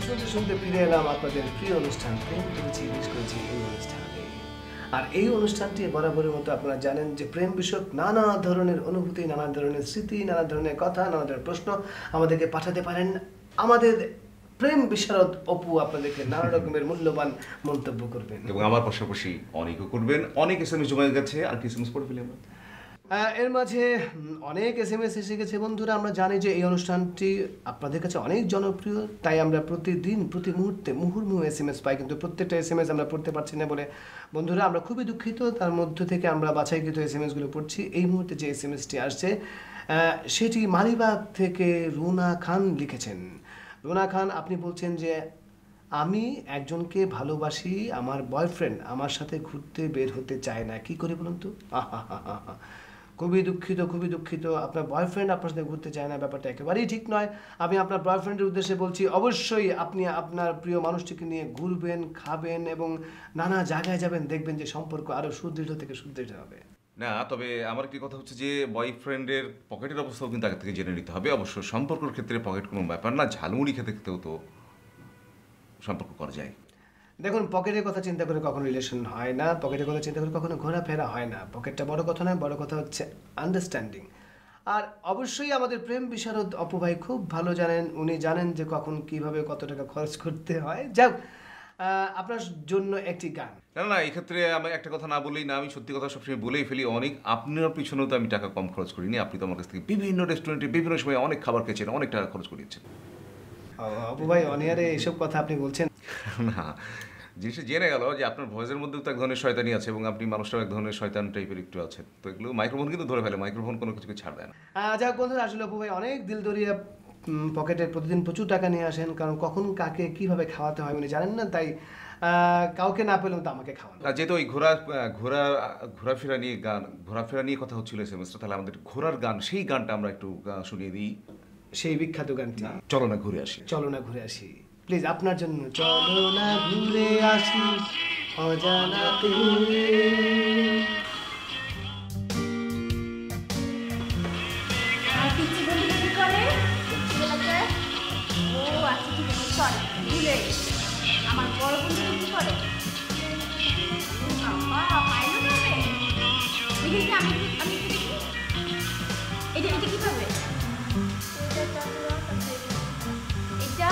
শুনতে শুনতে ফিরে এলাম আপনাদের প্রিয় অনুষ্ঠান প্রেম করেছি মিস করেছি এই অনুষ্ঠানে। আর এই অনুষ্ঠানটি বরাবরের মতো আপনারা জানেন যে প্রেম বিষয়ক নানা ধরনের অনুভূতি, নানা ধরনের স্মৃতি, নানা ধরনের কথা, নানা ধরনের প্রশ্ন আমাদেরকে পাঠাতে পারেন। আমাদের প্রেম বিশারদ অপু আপনাদেরকে নানা রকমের মূল্যবান মন্তব্য করবেন এবং আমার পাশাপাশি অনেকও করবেন। অনেক এসএমএস জমা গেছে, আর কি এসএমএস পড়ে ফেলি আমরা। এর মাঝে অনেক এসএমএস এসে গেছে বন্ধুরা। আমরা জানি যে এই অনুষ্ঠানটি আপনাদের কাছে অনেক জনপ্রিয়, তাই আমরা প্রতিদিন প্রতি মুহূর্তে মুহুর্মুহু এসএমএস পাই, কিন্তু প্রত্যেকটা এসএমএস আমরা পড়তে পারছি না বলে বন্ধুরা আমরা খুবই দুঃখিত। তার মধ্য থেকে আমরা বাছাইকৃত এসএমএসগুলো পড়ছি। এই মুহূর্তে যে এসএমএসটি আসছে সেটি মালিবাগ থেকে রুনা খান লিখেছেন। রুনা খান, আপনি বলছেন যে আমি একজনকে ভালোবাসি, আমার বয়ফ্রেন্ড আমার সাথে ঘুরতে বের হতে চায় না, কি করে বলুন তো? খুবই দুঃখিত, খুবই দুঃখিত। আপনার বয়ফ্রেন্ড আপনার সাথে ঘুরতে চায় না, ব্যাপারটা একেবারেই ঠিক নয়। আমি আপনার বয়ফ্রেন্ডের উদ্দেশ্যে বলছি, অবশ্যই আপনি আপনার প্রিয় মানুষটিকে নিয়ে ঘুরবেন, খাবেন এবং নানা জায়গায় যাবেন, দেখবেন যে সম্পর্ক আরও সুদৃঢ় থেকে সুদৃঢ় হবে। না, তবে আমার একটি কথা হচ্ছে যে বয়ফ্রেন্ডের পকেটের অবস্থাও কিন্তু আগে থেকে জেনে নিতে হবে। অবশ্য সম্পর্কের ক্ষেত্রে পকেট কোনো ব্যাপার না, ঝালমুড়ি খেতে খেতেও তো সম্পর্ক করা যায়। দেখুন, পকেটের কথা চিন্তা করে কখনো রিলেশন হয় না, পকেটের কথা চিন্তা করে কখনো ঘোরাফেরা হয় না। পকেটটা বড় কথা নয়, বড় কথা হচ্ছে আন্ডারস্ট্যান্ডিং। আর অবশ্যই আমাদের প্রেম বিশারদ অপু ভাই খুব ভালো জানেন, উনি জানেন যে কখন কিভাবে কত টাকা খরচ করতে হয়। যাক, আপনার জন্য একটি গান। না না, এই ক্ষেত্রে আমি একটা কথা না বলেই না, আমি সত্যি কথা সবসময় বলেই ফেলি। অনেক আপনার পিছনেও তো আমি টাকা কম খরচ করিনি। আপনি তো আমার কাছ থেকে বিভিন্ন রেস্টুরেন্টে বিভিন্ন সময় অনেক খাবার খেয়েছেন, অনেক টাকা খরচ করিয়েছেন। অপু ভাই, অনিয়ারে এইসব কথা আপনি বলছেন? না, জিনিসটা জেনে গেল যে আপনার ভয়েসের মধ্যেও তো এক ধরনের শয়তানি আছে এবং আপনি মানুষটাও এক ধরনের শয়তান টাইপের একটু আছেন। তো এগুলো মাইক্রোফোন কিন্তু ধরে ফেলে, মাইক্রোফোন কোনো কিছুকে ছাড় দেয় না। যাক বন্ধুরা, আসলে অপু ভাই অনেক দিল দরিয়া পকেটে প্রতিদিন প্রচুর টাকা নিয়ে আসেন, কারণ কখন কাকে কিভাবে খাওয়াতে হয় উনি জানেন না, তাই কাউকে না পেলেও তো আমাকে খাওয়ান। যেহেতু ওই ঘোরাফেরা নিয়ে কথা হচ্ছিল সেমিস্টার, তাহলে আমাদের ঘোরার গান, সেই গানটা আমরা একটু শুনিয়ে দিই। সেই বিখ্যাত গানটি চলো না ঘুরে আসি। চলো না ঘুরে আসি, প্লিজ আপনার জন্য। চলো না ঘুরে আসি অজানাতে। আমার বড় বন্ধু কি করে? এটা কিভাবে? এটা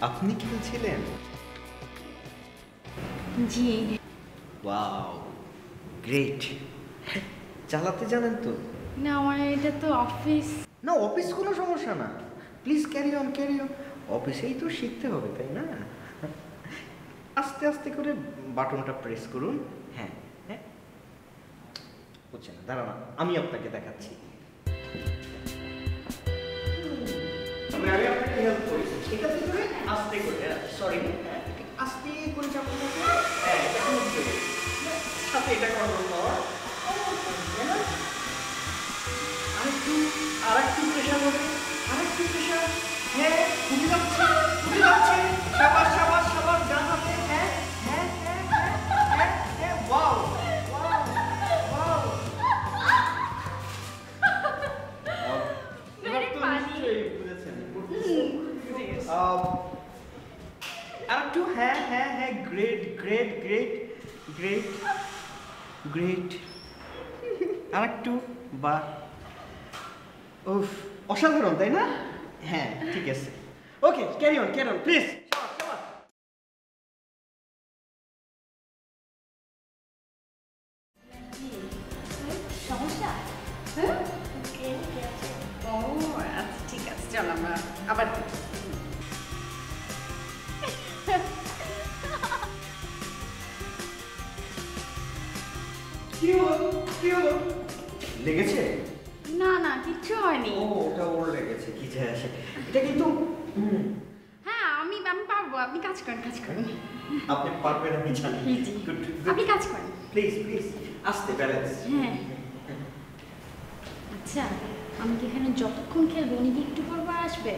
আপনি কি ছিলেন? জি। Wow, great. চালাতে জানেন তো? না, আমার এটা তো অফিস। না, অফিস কোনো সমস্যা না, please carry on carry on. অফিসেই তো শিখতে হবে, তাই না? আস্তে আস্তে করে বাটনটা প্রেস করুন। হ্যাঁ হ্যাঁ, হচ্ছে না, দাঁড়ান আমি আপনাকে দেখাচ্ছি। আমি আপনাকে হেল্প করি। ঠিক আছে, করে আস্তে করে, সরি, আস্তে করে চাপুন। হ্যাঁ, সাথে এটা কন্ট্রোল পাওয়ার। আরেকটু প্রেশার হবে, আরেকটু প্রেশার। হ্যাঁ, খুবই যাচ্ছে, খুবই যাচ্ছে। সাবাস সাবাস সাবাস, গান হাতে। হ্যাঁ হ্যাঁ হ্যাঁ হ্যাঁ হ্যাঁ, wow wow wow. Very funny. আরেকটু, হ্যাঁ হ্যাঁ হ্যাঁ, great great great great great. আরেকটু, বা উফ, অসাধারণ, তাই না? হ্যাঁ, ঠিক আছে, ওকে, ক্যারি অন প্লিজ। সমস্যা? ও আচ্ছা, ঠিক আছে, চল আমরা আবার কি হলো লেগেছে? না না, কিচ্ছু হয়নি। ও ওটা ওর লেগেছে, কি যায় আসে। এটা কিন্তু হ্যাঁ আমি আমি পারবো, আপনি কাজ করেন আপনি পারবেন, আমি জানি। জি, আপনি কাজ করেন। প্লিজ প্লিজ আস্তে, ব্যালেন্স। হ্যাঁ আচ্ছা, আমি কি এখানে যতক্ষণ খেলবো উনি কি একটু পর পর আসবে?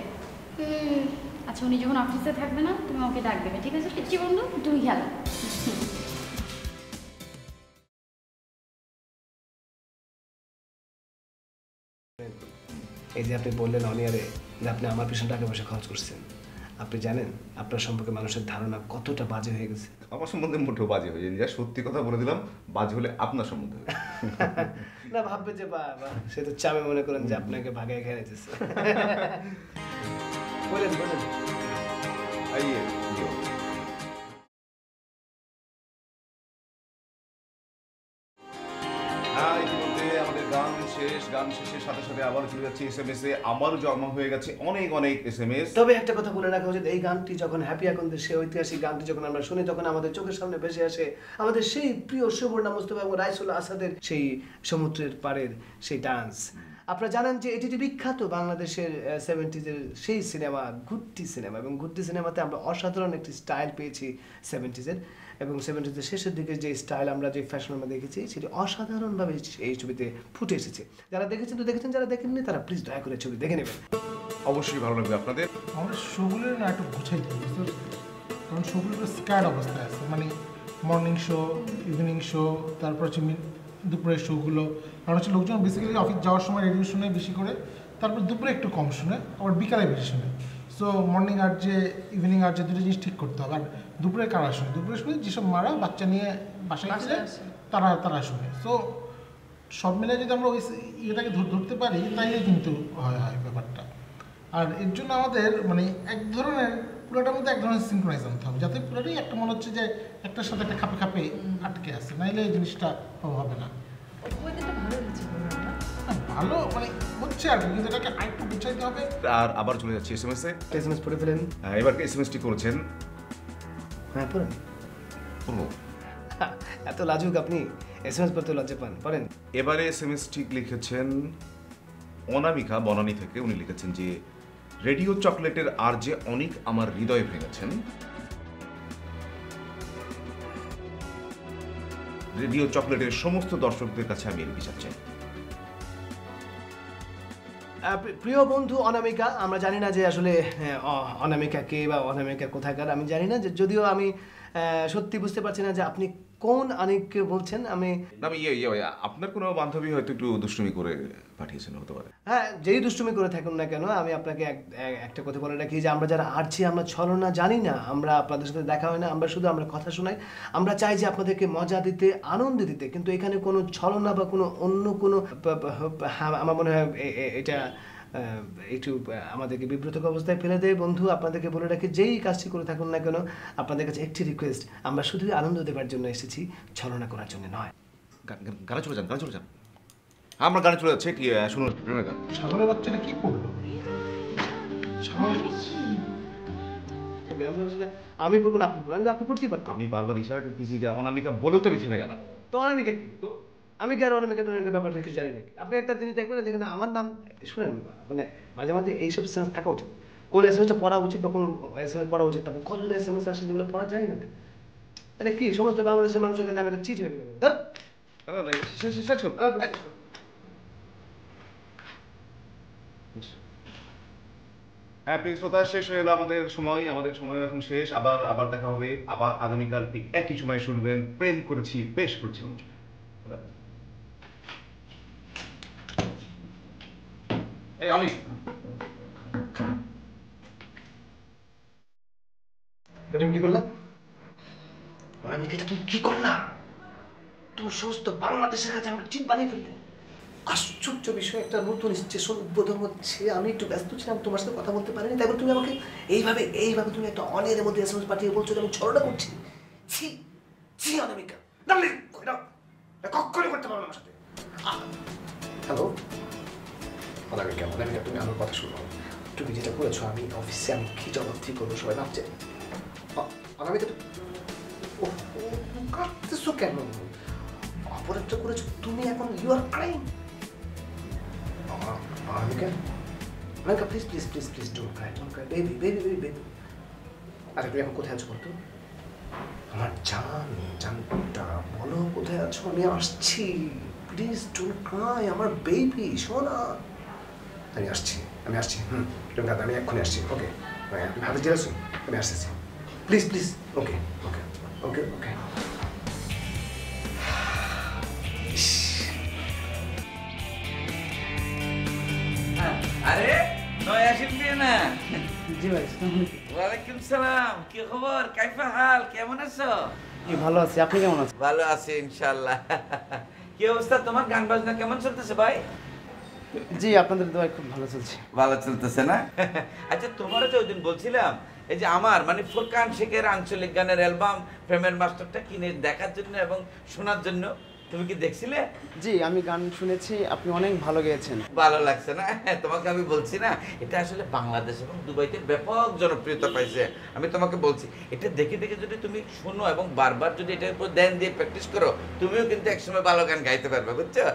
আচ্ছা, উনি যখন অফিসে থাকবে না তুমি ওকে ডাক দেবে, ঠিক আছে? পিচ্ছি বন্ধু তুমি খেলো। এই যে আপনি বললেন অনিয়ারে যে আপনি আমার পিছনে টাকা পয়সা খরচ করছেন, আপনি জানেন আপনার সম্পর্কে মানুষের ধারণা কতটা বাজে হয়ে গেছে? আমার সম্বন্ধে মোটেও বাজে হয়ে যায়নি, যা সত্যি কথা বলে দিলাম, বাজে হলে আপনার সম্বন্ধে হবে। না ভাববে যে বাবা সে তো চামে মনে করেন যে আপনাকে ভাগায় খেয়ে নিতেছে। বলেন বলেন। আইয়ে, ইয়ে। হ্যাঁ, ইতিমধ্যে আমাদের গান শেষ। গান শেষের সাথে সাথে আবার চলে যাচ্ছে SMS এ। আমারও জমা হয়ে গেছে অনেক অনেক SMS। তবে একটা কথা বলে রাখা উচিত, এই গানটি যখন হ্যাপি আকন্দের সেই ঐতিহাসিক গানটি যখন আমরা শুনি তখন আমাদের চোখের সামনে ভেসে আসে আমাদের সেই প্রিয় সুবর্ণা মুস্তফা এবং রাইসুল আসাদের সেই সমুদ্রের পাড়ের সেই ডান্স। আপনারা জানেন যে এটি বিখ্যাত বাংলাদেশের 70s-এর সেই সিনেমা গুড্ডি সিনেমা, এবং গুড্ডি সিনেমাতে আমরা অসাধারণ একটি স্টাইল পেয়েছি 70s-এর, এবং 70s-এর শেষের দিকে যে স্টাইল আমরা যে ফ্যাশন আমরা দেখেছি সেটি অসাধারণভাবে এই ছবিতে ফুটে এসেছে। যারা দেখেছেন তো দেখেছেন, যারা দেখেননি তারা প্লিজ দয়া করে ছবি দেখে নেবেন। অবশ্যই ভালো লাগবে আপনাদের। আমাদের শোগুলো না একটু গুছাই দিই, বুঝতে পারছি? কারণ শোগুলো একটু স্ক্যাড অবস্থায় আছে, মানে মর্নিং শো, ইভিনিং শো, তারপর হচ্ছে দুপুরের শোগুলো। কারণ হচ্ছে লোকজন বেসিক্যালি অফিস যাওয়ার সময় রেডিও শুনে বেশি করে, তারপর দুপুরে একটু কম শুনে, আবার বিকালে বেশি শুনে। সো মর্নিং আর যে ইভিনিং আর যে দুটো জিনিস ঠিক করতে হবে। আর দুপুরে কারা শুনে? দুপুরে শুনে যেসব মারা বাচ্চা নিয়ে বাসায় গেলে তারা শুনে। সো সব মিলে যদি আমরা ওই ইয়েটাকে ধরতে পারি তাইলে কিন্তু হয় ব্যাপারটা। আর এর জন্য আমাদের মানে এক ধরনের পুরোটার মধ্যে এক ধরনের সিনক্রোনাইজ আনতে হবে, যাতে পুরোটাই একটা মনে হচ্ছে যে একটার সাথে একটা খাপে খাপে আটকে আছে, নাইলে এই জিনিসটা হবে না। ভালো মানে হচ্ছে আর কি, কিন্তু এটাকে আরেকটু গুছাইতে হবে। আর আবার চলে যাচ্ছে SMS এ। এসএমএস পড়ে ফেলেন। এবার SMS-টি করেছেন। হ্যাঁ পড়েন। বলবো এত লাজুক আপনি, এসএমএস পড়তে লজ্জা পান, পড়েন। এবারে SMS-টি লিখেছেন অনামিকা বনানী থেকে। উনি লিখেছেন যে রেডিও চকলেটের আর যে অনেক আমার হৃদয় ভেঙেছেন। রেডিও চকলেটের সমস্ত দর্শকদের কাছে আমি এর বিচার চাই। প্রিয় বন্ধু অনামিকা, আমরা জানি না যে আসলে অনামিকা কে বা অনামিকা কোথাকার, আমি জানি না, যে যদিও আমি সত্যি বুঝতে পারছি না যে আপনি কোন অনেককে বলছেন। আমি আপনার কোনো বান্ধবী হয়তো একটু দুষ্টুমি করে পাঠিয়েছেন, হতে পারে। হ্যাঁ, যেই দুষ্টুমি করে থাকুন না কেন, আমি আপনাকে একটা কথা বলে রাখি যে আমরা যারা আছি আমরা ছলনা জানি না, আমরা আপনাদের সাথে দেখা হয় না, আমরা শুধু আমরা শোনাই। আমরা চাই যে আপনাদেরকে মজা দিতে, আনন্দ দিতে, কিন্তু এখানে কোনো ছলনা বা কোনো অন্য কোনো আমার মনে হয় এটা একটু আমাদেরকে বিব্রতক অবস্থায় ফেলে দেয়। বন্ধু আপনাদেরকে বলে রাখি, যেই কাজটি করে থাকুন না কেন, আপনাদের কাছে একটি রিকোয়েস্ট, আমরা শুধুই আনন্দ দেওয়ার জন্য এসেছি, ছলনা করার জন্য নয়। গানে চলে যান, আমরা গানে চলে যাচ্ছি। শুনুন, সাগরের বাচ্চাটা কি করলো? আমি বলবো না, আপনি পড়তেই পারতেন। আমি বারবার ইশারা করতেছি যে অনামিকা বলেও তো পিছিয়ে গেল। তো অনামিকা কি? আমি কি আর অনামিকা ব্যাপারটা কিছু জানি নাকি? আপনি একটা জিনিস দেখবেন, যেখানে আমার নাম শুনেন, মানে মাঝে মাঝে এইসব সেন্স থাকা উচিত। কোন এসএমএসটা পড়া উচিত বা কোন এসএমএস পড়া উচিত, তখন কোন এসএমএস আসে যেগুলো পড়া যায় না। মানে কি সমস্ত বাংলাদেশের মানুষের নামে একটা চিঠি হয়ে গেল। হ্যাঁ প্রিয় শ্রোতা, শেষ হয়ে এলো আমাদের সময় এখন শেষ। আবার দেখা হবে, আবার আগামীকাল ঠিক একই সময় শুনবেন প্রেম করেছি বেশ করেছি। এই অমিত, তুমি কি করলা? আমি তুমি কি করলা? তুমি সমস্ত বাংলাদেশের কাছে আমাকে চিট বানিয়ে ফেললে। আশ্চর্য বিষয়, একটা নতুন স্টেশন উদ্বোধন হচ্ছে, আমি একটু ব্যস্ত ছিলাম, তোমার সাথে কথা বলতে পারিনি, তারপর তুমি আমাকে এইভাবে তুমি একটা অনিয়মের মধ্যে এসএমএস পাঠিয়ে বলছো যে আমি ছলনা করছি। ছি ছি অনামিকা, কখনই করতে পারবো না আমার সাথে। হ্যালো অনামিকা, তুমি আমার কথা শুনো। তুমি যেটা করেছো, আমি অফিসে আমি কি জবাব ঠিক করবো সবাই ভাবছে। অনামিকা কাঁদতেছো কেন? অপরাধটা করেছো তুমি, এখন you are crying. Anamika, Anamika please please please please don't cry, baby baby baby baby. আচ্ছা তুমি এখন কোথায় আছো বলতো? আমার জানটা বলো কোথায় আছো? আমি আসছি, প্লিজ ডোন্ট ক্রাই আমার বেবি, শোনা। আমি আসছি তুমি আমি এক্ষুনি আসছি। ওকে তুমি হাতে জেলে আসুন, আমি আসতেছি, প্লিজ প্লিজ। ওকে ওকে ওকে ওকে। আরে নয়া শিল্পী না? জি ভাই, ওয়ালাইকুম সালাম, কি খবর? কাইফা হাল, কেমন আছো? ভালো আছি, আপনি কেমন আছেন? ভালো আছি ইনশাআল্লাহ। কি অবস্থা তোমার? গান বাজনা কেমন চলতেছে ভাই? জি আপনাদের দোয়ায় খুব ভালো চলছে। ভালো চলতেছে না? আচ্ছা তোমারও যে ওইদিন বলছিলাম এই যে আমার মানে ফুরকান শেখের আঞ্চলিক গানের অ্যালবাম প্রেমের মাস্টারটা কিনে দেখার জন্য এবং শোনার জন্য, তুমি কি দেখছিলে? জি আমি গান শুনেছি, আপনি অনেক ভালো গেয়েছেন। ভালো লাগছে না? তোমাকে আমি বলছি না, এটা আসলে বাংলাদেশ এবং দুবাইতে ব্যাপক জনপ্রিয়তা পাইছে। আমি তোমাকে বলছি এটা দেখে দেখে যদি তুমি শোনো এবং বারবার যদি এটার উপর ধ্যান দিয়ে প্র্যাকটিস করো, তুমিও কিন্তু একসময় ভালো গান গাইতে পারবে, বুঝছো?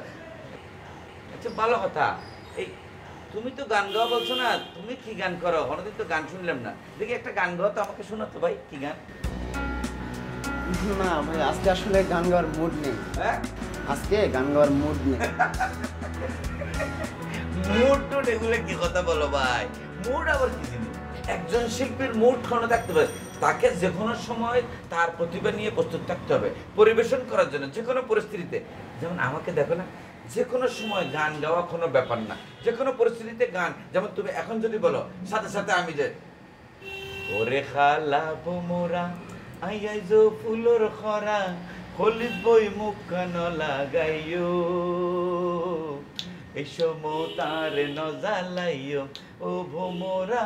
আচ্ছা ভালো কথা, এই তুমি তো গান গাওয়া বলছো না, তুমি কি গান করো? অনেকদিন তো গান শুনলাম না, দেখি একটা গান গাও তো আমাকে, শোনো তো ভাই, কি গান? না ভাই আজকে আসলে গান গাওয়ার মুড নেই। হ্যাঁ, আজকে গান গাওয়ার মুড নেই। মুড টুড এগুলো কি কথা বলো ভাই? মুড আবার কি জিনিস? একজন শিল্পীর মুড ক্ষণ থাকতে পারে, তাকে যে কোনো সময় তার প্রতিভা নিয়ে প্রস্তুত থাকতে হবে পরিবেশন করার জন্য যে কোনো পরিস্থিতিতে। যেমন আমাকে দেখো না, যে কোনো সময় গান গাওয়া কোনো ব্যাপার না, যে কোনো পরিস্থিতিতে গান। যেমন তুমি এখন যদি বলো, সাথে সাথে আমি যে ওরে খালা মোরা আইয়াইজো ফুলোর খরা হলিদ বই মুখ কান লাগাইও এসো তার নজালাইও ও ভোমরা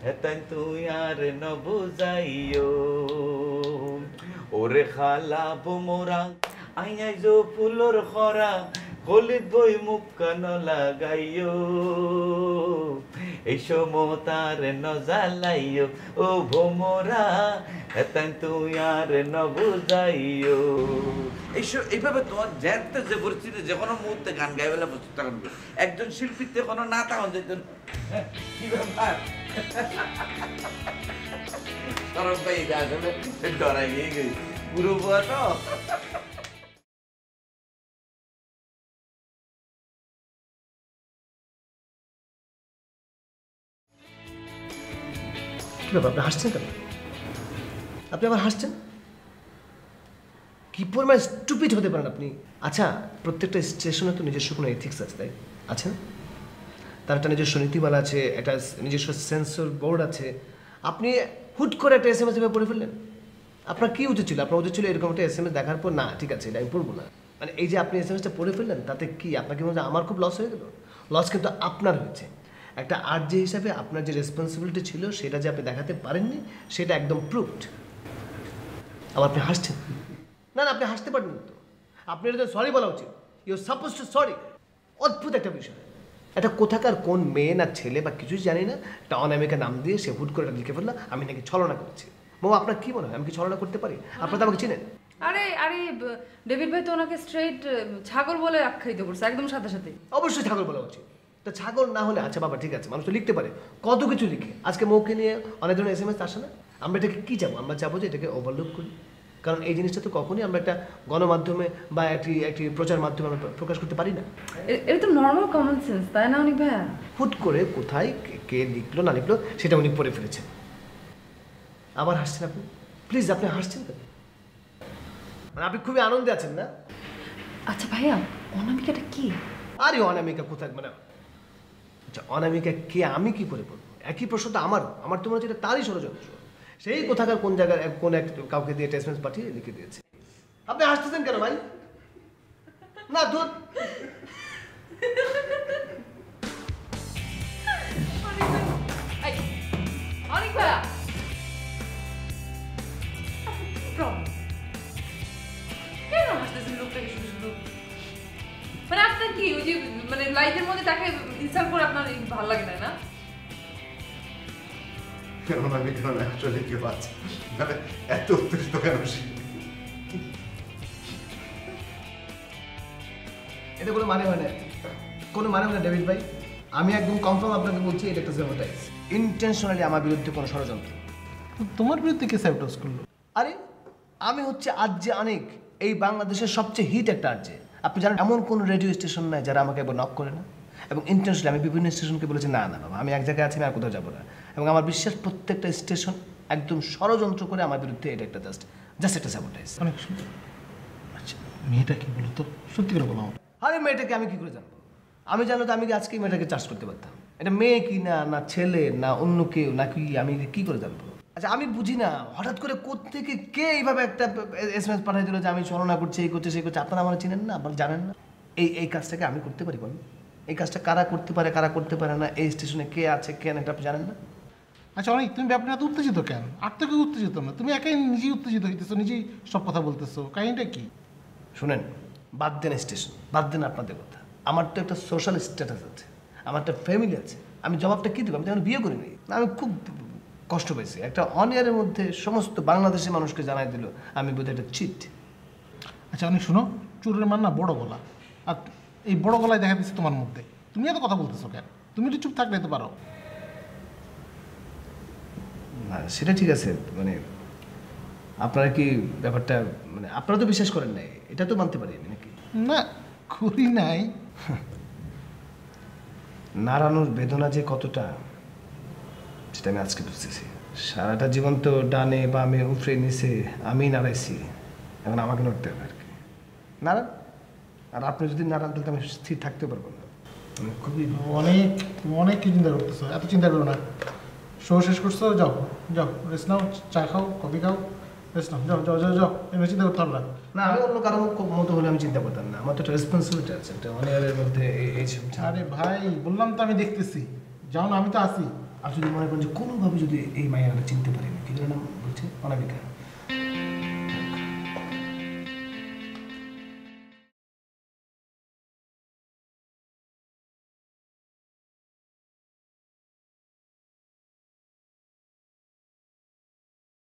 হেতান তুই আর ন বুঝাইও ওরে খালা মোরা আইয়াইজো ফুলোর খরা হলিদ বই মুখ কান লাগাইও এসো তার নজালাইও ও ভোমরা হেতান তুই আর ন বুঝাইও। এইভাবে তোমার যেতে যে পরিস্থিতি যে কোনো মুহূর্তে গান গাইবেলা প্রস্তুত থাকুন। একজন শিল্পীতে কোনো না থাকুন যেত কি ব্যাপার? সরব ভাই আসলে ডরাই গিয়ে গেছি পুরো বুয়া তো। কি ব্যাপার, আপনি হাসছেন কেন? আপনি আবার হাসছেন কি পরিমাণ স্টুপিড হতে পারেন আপনি? আচ্ছা প্রত্যেকটা স্টেশনে তো নিজস্ব কোনো এথিক্স আছে, তাই আছে না? তার একটা নিজস্ব নীতিমালা আছে, একটা নিজস্ব সেন্সর বোর্ড আছে। আপনি হুট করে একটা SMS এভাবে পড়ে ফেললেন। আপনার কি উচিত ছিল? আপনার উচিত ছিল এরকম একটা SMS দেখার পর না ঠিক আছে এটা আমি পড়বো না, মানে এই যে আপনি SMSটা পড়ে ফেললেন তাতে কি আপনাকে মনে হয় আমার খুব লস হয়ে গেল? লস কিন্তু আপনার হয়েছে। একটা আরজে হিসাবে আপনার যে রেসপন্সিবিলিটি ছিল সেটা যে আপনি দেখাতে পারেননি সেটা একদম প্রুভড। আবার আপনি হাসছেন? না না আপনি হাসতে পারবেন তো, আপনি এটা সরি বলা উচিত। You suppose to sorry. অদ্ভুত একটা বিষয়, এটা কোথাকার কোন মেয়ে না ছেলে বা কিছুই জানি না, একটা অনামিকা নাম দিয়ে সে হুট করে লিখে ফেললো আমি নাকি ছলনা করছি। মামা আপনার কি মনে হয় আমি কি ছলনা করতে পারি? আপনার তো আমাকে চিনেন। আরে আরে ডেভিড ভাই তো ওনাকে স্ট্রেট ছাগল বলে আখ্যায়িত করছে একদম সাথে সাথে। অবশ্যই ছাগল বলা উচিত। তা ছাগল না হলে আচ্ছা বাবা ঠিক আছে, মানুষ তো লিখতে পারে, কত কিছু লিখে। আজকে মৌকে নিয়ে অনেক ধরনের SMS আসে না? আমরা এটাকে কী যাবো? আমরা যাবো যে এটাকে ওভারলুক করি, কারণ এই জিনিসটা তো কখনই আমরা একটা গণমাধ্যমে বা একটি প্রচার মাধ্যমে আমরা প্রকাশ করতে পারি না। এটা তো নর্মাল কমন সেন্স, তাই না অনেক ভাইয়া? হুট করে কোথায় কে লিখলো না লিখলো সেটা উনি পড়ে ফেলেছেন। আবার হাসছেন আপনি? প্লিজ আপনি হাসছেন কেন? মানে আপনি খুবই আনন্দে আছেন না? আচ্ছা ভাইয়া অনামিকাটা কি? আরে অনামিকা কোথায়, মানে আচ্ছা অনামিকা কে আমি কি করে বলবো? একই প্রশ্ন তো আমারও। আমার তো মনে হচ্ছে এটা তারই ষড়যন্ত্র। সেই কোথাকার কোন জায়গায় কোন এক কাউকে দিয়ে টেক্সট মেসেজ পাঠিয়ে লিখে দিয়েছে। আপনি হাসতেছেন কেন ভাই? না দুধ অনেক ভাইয়া কেন হাসতেছেন লোকটাকে শুধু শুধু? মানে আপনার কি ওই যে মানে লাইফের মধ্যে তাকে ইনসাল্ট করে আপনার ভালো লাগে না? না আমি কেন আসলে কেউ আছে মানে এত উত্তেজিত কেন? এটা কোনো মানে হয় না, কোনো মানে হয় না ডেভিড ভাই। আমি একদম কনফার্ম আপনাকে বলছি এটা একটা স্যাবোটাইজ, ইন্টেনশনালি আমার বিরুদ্ধে কোনো ষড়যন্ত্র। তো তোমার বিরুদ্ধে কে স্যাবোটাজ করলো? আরে আমি হচ্ছে আরজে অনেক, এই বাংলাদেশের সবচেয়ে হিট একটা আরজে। আপনি জানেন এমন কোনো রেডিও স্টেশন নাই যারা আমাকে একবার নক করে না, এবং ইন্টেনশনালি আমি বিভিন্ন স্টেশনকে বলেছি না না বাবা আমি এক জায়গায় আছি, আমি আর কোথাও যাবো না। এবং আমার বিশ্বাস প্রত্যেকটা স্টেশন একদম ষড়যন্ত্র করে আমার বিরুদ্ধে এটা একটা জাস্ট একটা স্যাবোটাইজ। অনেক সুন্দর। আচ্ছা মেয়েটা কি বলো তো, সত্যি করে বলো। আরে মেয়েটাকে আমি কি করে জানবো? আমি জানলে তো আমি কি আজকে মেয়েটাকে চার্জ করতে পারতাম? এটা মেয়ে কি না, না ছেলে, না অন্য কেউ, নাকি আমি কি করে জানবো? আচ্ছা আমি বুঝি না হঠাৎ করে কোত্থেকে কে এইভাবে একটা SMS পাঠিয়ে দিল যে আমি ছলনা করছি, এই করছে সেই করছে। আপনারা আমার চিনেন না, আপনারা জানেন না এই কাজটাকে আমি করতে পারি বলুন? এই কাজটা কারা করতে পারে কারা করতে পারে না, এই স্টেশনে কে আছে কে না, এটা আপনি জানেন না? আচ্ছা অনেক, তুমি ব্যাপারটা এত উত্তেজিত কেন? আর তো কেউ উত্তেজিত না, তুমি একাই নিজেই উত্তেজিত হইতেছো, নিজেই সব কথা বলতেছো, কাহিনীটা কি? শুনেন, বাদ দেন স্টেশন, বাদ দেন আপনাদের কথা। আমার তো একটা সোশ্যাল স্ট্যাটাস আছে, আমার একটা ফ্যামিলি আছে, আমি জবাবটা কী দেবো? আমি তো বিয়ে করিনি। আমি খুব কষ্ট পেয়েছি, একটা অনিয়ারের মধ্যে সমস্ত বাংলাদেশের মানুষকে জানাই দিল আমি বোধহয় একটা চিট। আচ্ছা অনেক শোনো, চোরের মান না বড় গলা, আর এই বড় গলায় দেখা দিচ্ছে তোমার মধ্যে। তুমি এত কথা বলতেছো কেন? তুমি একটু চুপ থাকলে তো পারো। না সেটা ঠিক আছে, মানে আপনারা কি ব্যাপারটা মানে আপনারা তো বিশ্বাস করেন নাই, এটা তো মানতে পারি আমি নাকি? না করি নাই। নাড়ানোর বেদনা যে কতটা সেটা আমি আজকে বুঝতেছি। সারাটা জীবন তো ডানে বামে উফরে নিচে আমি নাড়াইছি, এখন আমাকে নড়তে হবে আর কি। নাড়ান, আর আপনি যদি নাড়ান তাহলে আমি স্থির থাকতে পারবো না। আমি খুবই অনেক অনেক কি চিন্তা করতেছো, এত চিন্তা করো না। শো শেষ করছো, যাও যাও রেস্ট নাও, চা খাও কফি খাও, রেস্ট নাও, যাও যাও যাও যাও, এমনি চিন্তা করতে হবে না। না আমি অন্য কারোর মতো হলে আমি চিন্তা করতাম না, আমার তো একটা রেসপন্সিবিলিটি আছে, একটা অনিয়ারের মধ্যে এই আরে ভাই বললাম তো আমি দেখতেছি, যাও না আমি তো আসি। আর যদি মনে করেন যে কোনোভাবে যদি এই মায়ের আমি চিনতে পারি না, কি করে নাম বলছে অনামিকা,